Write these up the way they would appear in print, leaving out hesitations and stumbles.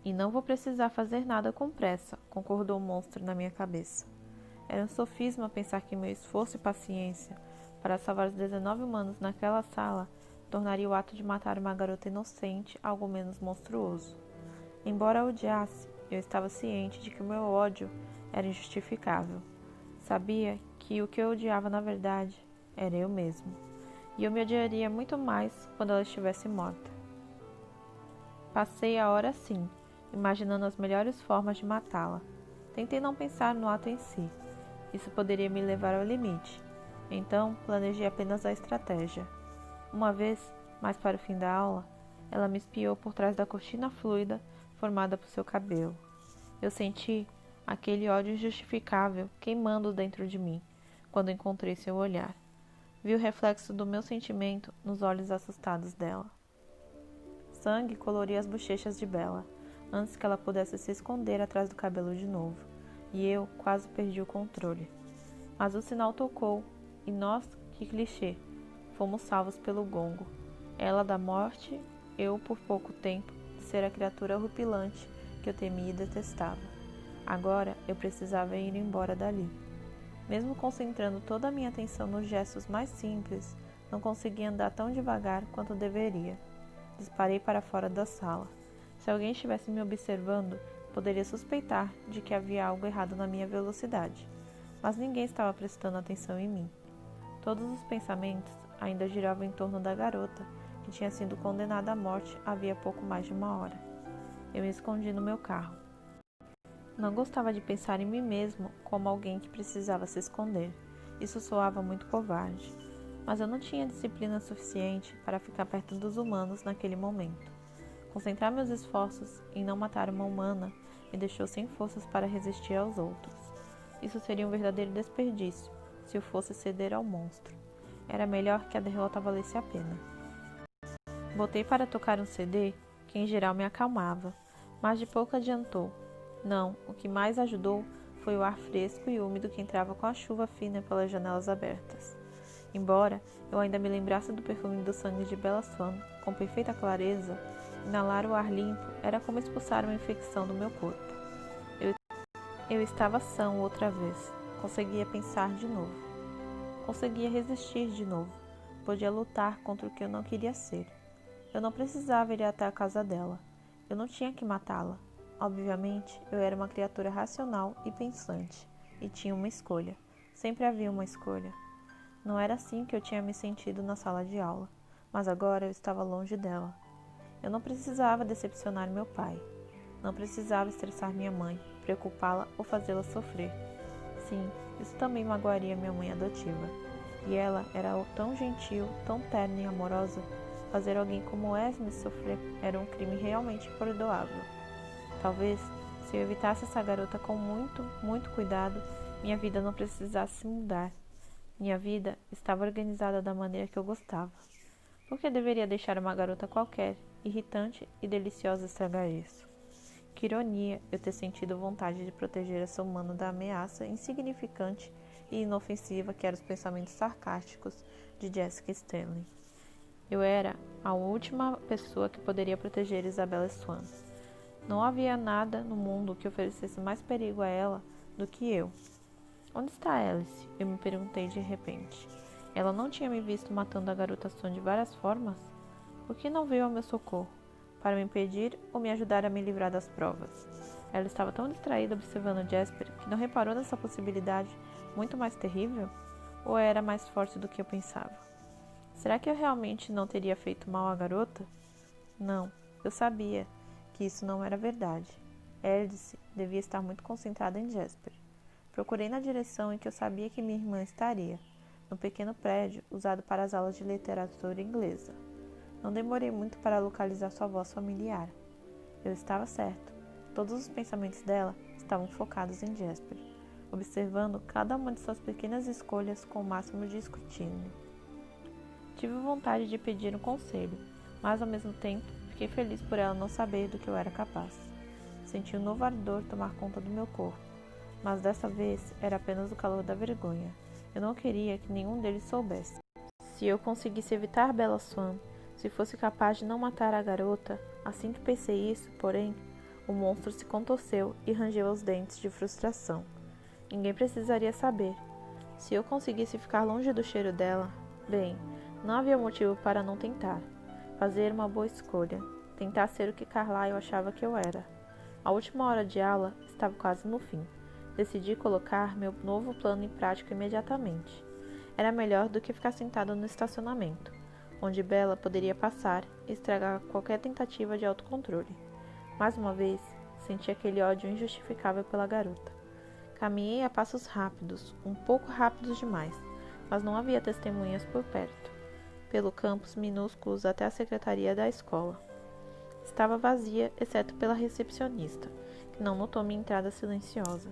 E não vou precisar fazer nada com pressa, concordou o monstro na minha cabeça. Era um sofisma pensar que meu esforço e paciência para salvar os 19 humanos naquela sala tornaria o ato de matar uma garota inocente algo menos monstruoso. Embora a odiasse, eu estava ciente de que o meu ódio era injustificável. Sabia que o que eu odiava na verdade era eu mesmo. E eu me odiaria muito mais quando ela estivesse morta. Passei a hora assim, imaginando as melhores formas de matá-la. Tentei não pensar no ato em si. Isso poderia me levar ao limite. Então, planejei apenas a estratégia. Uma vez, mais para o fim da aula, ela me espiou por trás da cortina fluida formada por seu cabelo. Eu senti aquele ódio injustificável queimando dentro de mim, quando encontrei seu olhar. Vi o reflexo do meu sentimento nos olhos assustados dela. Sangue coloria as bochechas de Bella, antes que ela pudesse se esconder atrás do cabelo de novo, e eu quase perdi o controle. Mas o sinal tocou, e nós, que clichê, fomos salvos pelo gongo. Ela da morte, eu por pouco tempo de ser a criatura horripilante que eu temia e detestava. Agora eu precisava ir embora dali. Mesmo concentrando toda a minha atenção nos gestos mais simples, não conseguia andar tão devagar quanto deveria. Disparei para fora da sala. Se alguém estivesse me observando, poderia suspeitar de que havia algo errado na minha velocidade. Mas ninguém estava prestando atenção em mim. Todos os pensamentos ainda giravam em torno da garota, que tinha sido condenada à morte havia pouco mais de uma hora. Eu me escondi no meu carro. Não gostava de pensar em mim mesmo como alguém que precisava se esconder. Isso soava muito covarde. Mas eu não tinha disciplina suficiente para ficar perto dos humanos naquele momento. Concentrar meus esforços em não matar uma humana me deixou sem forças para resistir aos outros. Isso seria um verdadeiro desperdício, se eu fosse ceder ao monstro. Era melhor que a derrota valesse a pena. Botei para tocar um CD, que em geral me acalmava, mas de pouco adiantou. Não, o que mais ajudou foi o ar fresco e úmido que entrava com a chuva fina pelas janelas abertas. Embora eu ainda me lembrasse do perfume do sangue de Bella Swan com perfeita clareza, inalar o ar limpo era como expulsar uma infecção do meu corpo. Eu estava são outra vez. Conseguia pensar de novo. Conseguia resistir de novo. Podia lutar contra o que eu não queria ser. Eu não precisava ir até a casa dela. Eu não tinha que matá-la. Obviamente, eu era uma criatura racional e pensante, e tinha uma escolha. Sempre havia uma escolha. Não era assim que eu tinha me sentido na sala de aula, mas agora eu estava longe dela. Eu não precisava decepcionar meu pai. Não precisava estressar minha mãe, preocupá-la ou fazê-la sofrer. Sim, isso também magoaria minha mãe adotiva. E ela era tão gentil, tão terna e amorosa. Fazer alguém como Esme sofrer era um crime realmente imperdoável. Talvez, se eu evitasse essa garota com muito cuidado, minha vida não precisasse mudar. Minha vida estava organizada da maneira que eu gostava. Por que deveria deixar uma garota qualquer, irritante e deliciosa estragar isso? Que ironia eu ter sentido vontade de proteger essa humana da ameaça insignificante e inofensiva que eram os pensamentos sarcásticos de Jessica Stanley. Eu era a última pessoa que poderia proteger Isabella Swan. Não havia nada no mundo que oferecesse mais perigo a ela do que eu. Onde está Alice? Eu me perguntei de repente. Ela não tinha me visto matando a garota Swan de várias formas? Por que não veio ao meu socorro? Para me impedir ou me ajudar a me livrar das provas? Ela estava tão distraída observando Jasper que não reparou nessa possibilidade muito mais terrível? Ou era mais forte do que eu pensava? Será que eu realmente não teria feito mal à garota? Não, eu sabia que isso não era verdade. Alice devia estar muito concentrada em Jasper. Procurei na direção em que eu sabia que minha irmã estaria, no pequeno prédio usado para as aulas de literatura inglesa. Não demorei muito para localizar sua voz familiar. Eu estava certo. Todos os pensamentos dela estavam focados em Jasper, observando cada uma de suas pequenas escolhas com o máximo de escrutínio. Tive vontade de pedir um conselho, mas ao mesmo tempo fiquei feliz por ela não saber do que eu era capaz. Senti um novo ardor tomar conta do meu corpo, mas dessa vez era apenas o calor da vergonha. Eu não queria que nenhum deles soubesse. Se eu conseguisse evitar Bella Swan, se fosse capaz de não matar a garota, assim que pensei isso, porém, O monstro se contorceu e rangeu os dentes de frustração. Ninguém precisaria saber. Se eu conseguisse ficar longe do cheiro dela, bem, não havia motivo para não tentar. Fazer uma boa escolha. Tentar ser o que Carlyle achava que eu era. A última hora de aula estava quase no fim. Decidi colocar meu novo plano em prática imediatamente. Era melhor do que ficar sentado no estacionamento, onde Bella poderia passar e estragar qualquer tentativa de autocontrole. Mais uma vez, senti aquele ódio injustificável pela garota. Caminhei a passos rápidos, um pouco rápidos demais, mas não havia testemunhas por perto. Pelo campus minúsculos até a secretaria da escola. Estava vazia, exceto pela recepcionista, que não notou minha entrada silenciosa.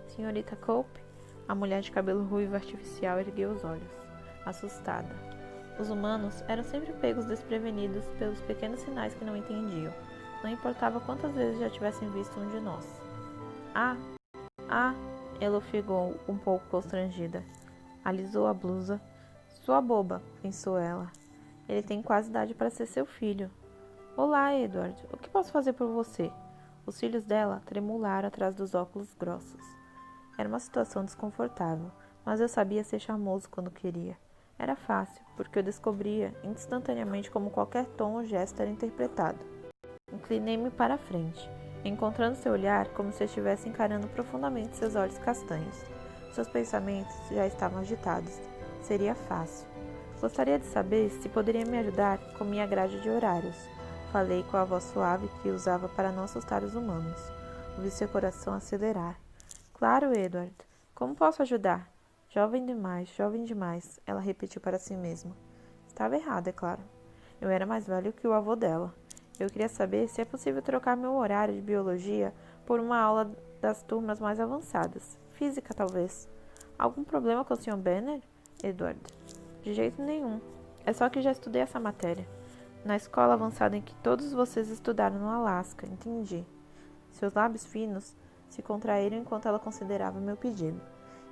Senhorita Cope? A mulher de cabelo ruivo artificial ergueu os olhos, assustada. Os humanos eram sempre pegos desprevenidos pelos pequenos sinais que não entendiam. Não importava quantas vezes já tivessem visto um de nós. Ah, ela ofegou, um pouco constrangida. Alisou a blusa. Sua boba, pensou ela. Ele tem quase idade para ser seu filho. Olá, Edward. O que posso fazer por você? Os cílios dela tremularam atrás dos óculos grossos. Era uma situação desconfortável, mas eu sabia ser charmoso quando queria. Era fácil, porque eu descobria instantaneamente como qualquer tom ou gesto era interpretado. Inclinei-me para a frente, encontrando seu olhar como se eu estivesse encarando profundamente seus olhos castanhos. Seus pensamentos já estavam agitados. Seria fácil. Gostaria de saber se poderia me ajudar com minha grade de horários. Falei com a voz suave que usava para não assustar os humanos. Vi seu coração acelerar. Claro, Edward. Como posso ajudar? Jovem demais, ela repetiu para si mesma. Estava errada, é claro. Eu era mais velho que o avô dela. Eu queria saber se é possível trocar meu horário de biologia por uma aula das turmas mais avançadas. Física, talvez. Algum problema com o Sr. Benner, Edward? De jeito nenhum. É só que já estudei essa matéria. Na escola avançada em que todos vocês estudaram no Alasca, entendi. Seus lábios finos se contraíram enquanto ela considerava meu pedido.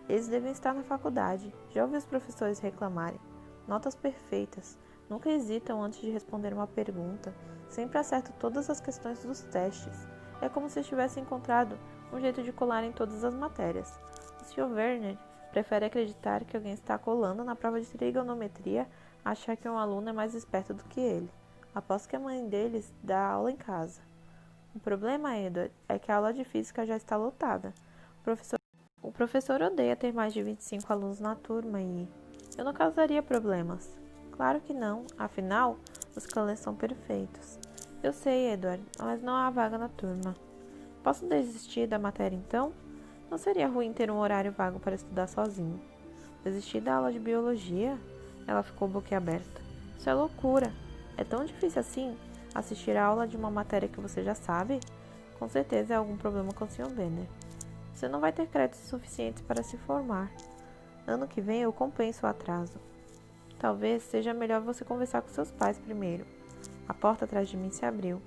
Eles devem estar na faculdade. Já ouvi os professores reclamarem. Notas perfeitas. Nunca hesitam antes de responder uma pergunta. Sempre acertam todas as questões dos testes. É como se tivessem encontrado um jeito de colar em todas as matérias. O Sr. Werner prefere acreditar que alguém está colando na prova de trigonometria a achar que um aluno é mais esperto do que ele. Aposto que a mãe deles dá aula em casa. O problema, Edward, é que a aula de física já está lotada. O professor odeia ter mais de 25 alunos na turma e eu não causaria problemas. Claro que não, afinal, os cães são perfeitos. Eu sei, Edward, mas não há vaga na turma. Posso desistir da matéria então? Não seria ruim ter um horário vago para estudar sozinho. Desistir da aula de biologia? Ela ficou boquiaberta. Isso é loucura. É tão difícil assim assistir a aula de uma matéria que você já sabe? Com certeza é algum problema com o Sr. Benner. Você não vai ter créditos suficientes para se formar. Ano que vem eu compenso o atraso. Talvez seja melhor você conversar com seus pais primeiro. A porta atrás de mim se abriu,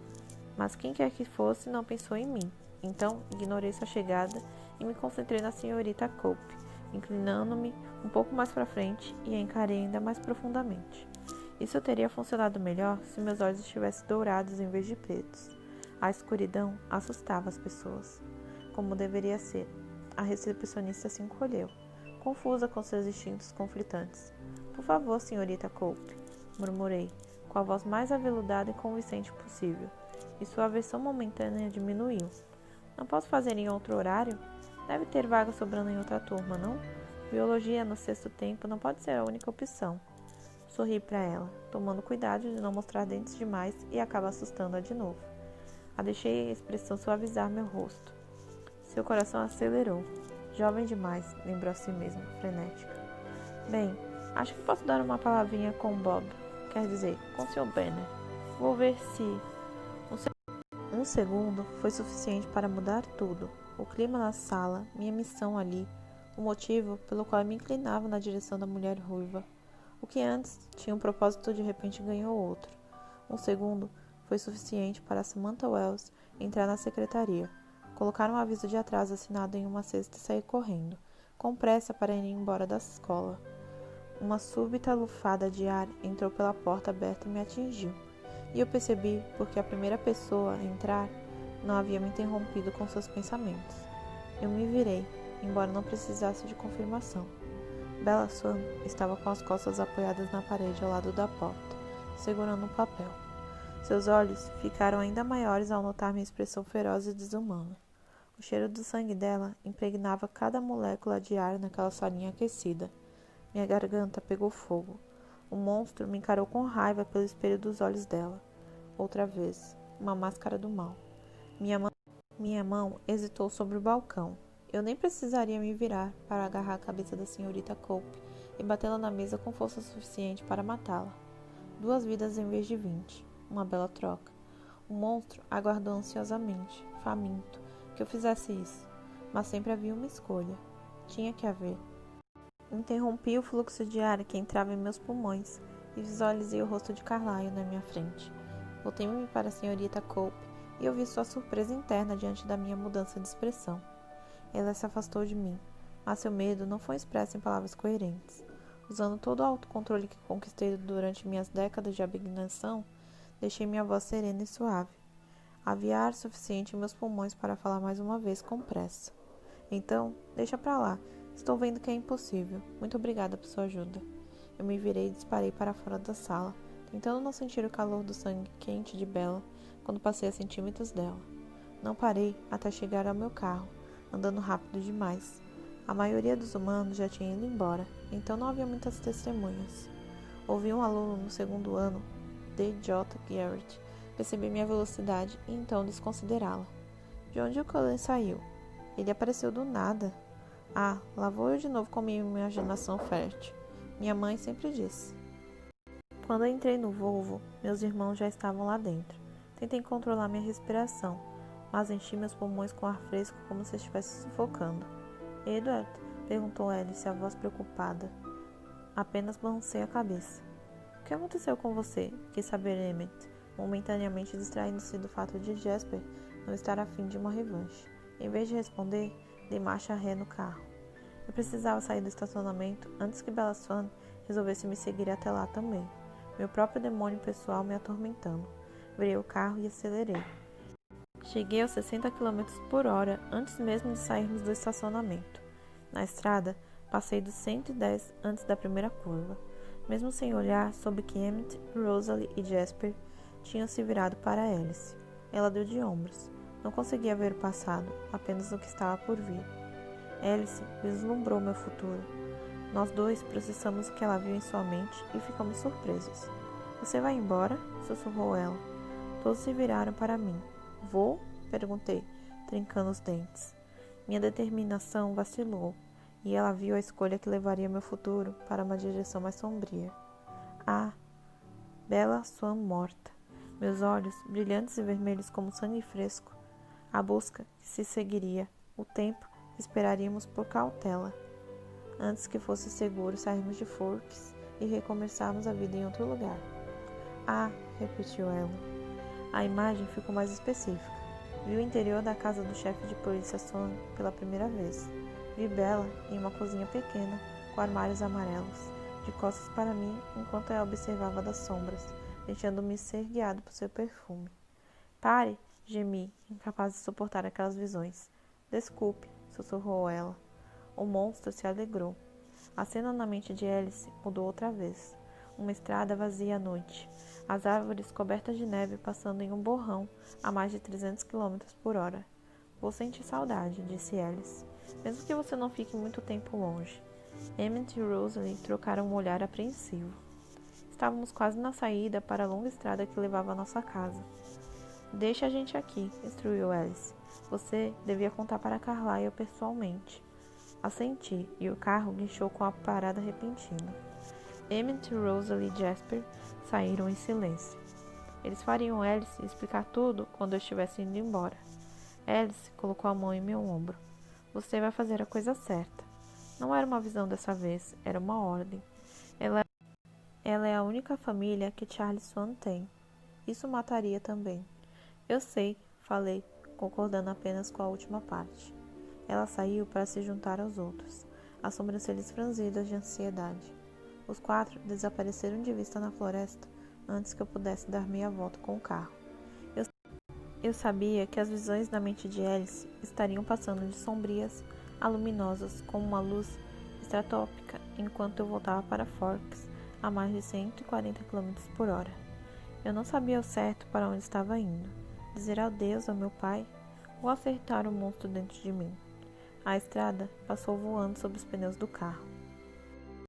mas quem quer que fosse não pensou em mim. Então, ignorei sua chegada e me concentrei na senhorita Cope, inclinando-me um pouco mais para frente e a encarei ainda mais profundamente. Isso teria funcionado melhor se meus olhos estivessem dourados em vez de pretos. A escuridão assustava as pessoas, como deveria ser. A recepcionista se encolheu, confusa com seus instintos conflitantes. Por favor, senhorita Cope, murmurei, com a voz mais aveludada e convincente possível, e sua aversão momentânea diminuiu. Não posso fazer em outro horário? Deve ter vaga sobrando em outra turma, não? Biologia no sexto tempo não pode ser a única opção. Sorri para ela, tomando cuidado de não mostrar dentes demais e acaba assustando-a de novo. A deixei a expressão suavizar meu rosto. Seu coração acelerou. Jovem demais, lembrou a si mesma, frenética. Bem, acho que posso dar uma palavrinha com Bob. Quer dizer, com o Sr. Benner. Vou ver se... Um segundo foi suficiente para mudar tudo. O clima na sala, minha missão ali, o motivo pelo qual eu me inclinava na direção da mulher ruiva. O que antes tinha um propósito de repente ganhou outro. Um segundo foi suficiente para Samantha Wells entrar na secretaria, colocar um aviso de atraso assinado em uma cesta e sair correndo, com pressa para ir embora da escola. Uma súbita lufada de ar entrou pela porta aberta e me atingiu. E eu percebi porque a primeira pessoa a entrar não havia me interrompido com seus pensamentos. Eu me virei, embora não precisasse de confirmação. Bella Swan estava com as costas apoiadas na parede ao lado da porta, segurando um papel. Seus olhos ficaram ainda maiores ao notar minha expressão feroz e desumana. O cheiro do sangue dela impregnava cada molécula de ar naquela salinha aquecida. Minha garganta pegou fogo. O monstro me encarou com raiva pelo espelho dos olhos dela. Outra vez, uma máscara do mal. Minha mão hesitou sobre o balcão. Eu nem precisaria me virar para agarrar a cabeça da senhorita Cope e batê-la na mesa com força suficiente para matá-la. 2 vidas em vez de 20. Uma bela troca. O monstro aguardou ansiosamente, faminto, que eu fizesse isso, mas sempre havia uma escolha. Tinha que haver. Interrompi o fluxo de ar que entrava em meus pulmões e visualizei o rosto de Carlyle na minha frente. Voltei-me para a senhorita Cope e ouvi sua surpresa interna diante da minha mudança de expressão. Ela se afastou de mim, mas seu medo não foi expresso em palavras coerentes. Usando todo o autocontrole que conquistei durante minhas décadas de abnegação, deixei minha voz serena e suave. Havia ar suficiente em meus pulmões para falar mais uma vez com pressa. Então, deixa pra lá. Estou vendo que é impossível. Muito obrigada por sua ajuda. Eu me virei e disparei para fora da sala, tentando não sentir o calor do sangue quente de Bella quando passei a centímetros dela. Não parei até chegar ao meu carro, andando rápido demais. A maioria dos humanos já tinha ido embora, então não havia muitas testemunhas. Ouvi um aluno no 2º ano, D.J. Garrett, perceber minha velocidade e então desconsiderá-la. De onde o Cullen saiu? Ele apareceu do nada. Ah, lá vou eu de novo com minha imaginação fértil. Minha mãe sempre disse. Quando eu entrei no Volvo, meus irmãos já estavam lá dentro. Tentei controlar minha respiração, mas enchi meus pulmões com ar fresco como se estivesse sufocando. Edward? Perguntou Alice, a voz preocupada. Apenas balancei a cabeça. O que aconteceu com você? Quis saber Emmett, momentaneamente distraindo-se do fato de Jasper não estar a fim de uma revanche. Em vez de responder, dei marcha ré no carro. Eu precisava sair do estacionamento antes que Bella Swan resolvesse me seguir até lá também. Meu próprio demônio pessoal me atormentando. Virei o carro e acelerei. Cheguei aos 60 km por hora antes mesmo de sairmos do estacionamento. Na estrada, passei dos 110 antes da primeira curva. Mesmo sem olhar, soube que Emmett, Rosalie e Jasper tinham se virado para Alice. Ela deu de ombros. Não conseguia ver o passado, apenas o que estava por vir. Alice vislumbrou meu futuro. Nós dois processamos o que ela viu em sua mente e ficamos surpresos. Você vai embora? Sussurrou ela. Todos se viraram para mim. Vou? Perguntei, trincando os dentes. Minha determinação vacilou, e ela viu a escolha que levaria meu futuro para uma direção mais sombria. Ah, Bella Swan morta. Meus olhos, brilhantes e vermelhos como sangue fresco. A busca que se seguiria, o tempo que esperaríamos por cautela. Antes que fosse seguro sairmos de Forks e recomeçarmos a vida em outro lugar. Ah, repetiu ela. A imagem ficou mais específica. Vi o interior da casa do chefe de polícia Swan pela primeira vez. Vi Bella em uma cozinha pequena, com armários amarelos, de costas para mim enquanto ela observava das sombras, deixando-me ser guiado por seu perfume. Pare! Gemi, incapaz de suportar aquelas visões. Desculpe, sussurrou ela. O monstro se alegrou. A cena na mente de Alice mudou outra vez. Uma estrada vazia à noite. As árvores cobertas de neve passando em um borrão a mais de 300 km por hora. Vou sentir saudade, disse Alice. Mesmo que você não fique muito tempo longe. Emmett e Rosalie trocaram um olhar apreensivo. Estávamos quase na saída para a longa estrada que levava à nossa casa. Deixe a gente aqui, instruiu Alice. Você devia contar para Carlyle pessoalmente. Assenti, e o carro guinchou com a parada repentina. Emmett, Rosalie e Jasper saíram em silêncio. Eles fariam Alice explicar tudo quando eu estivesse indo embora. Alice colocou a mão em meu ombro. Você vai fazer a coisa certa. Não era uma visão dessa vez, era uma ordem. Ela é a única família que Charlie Swan tem. Isso mataria também. Eu sei, falei, concordando apenas com a última parte. Ela saiu para se juntar aos outros, as sobrancelhas franzidas de ansiedade. Os 4 desapareceram de vista na floresta antes que eu pudesse dar meia volta com o carro. Eu sabia que as visões na mente de Alice estariam passando de sombrias a luminosas como uma luz estratópica enquanto eu voltava para Forks a mais de 140 km/h. Eu não sabia ao certo para onde estava indo, dizer adeus ao meu pai ou acertar o monstro dentro de mim. A estrada passou voando sob os pneus do carro.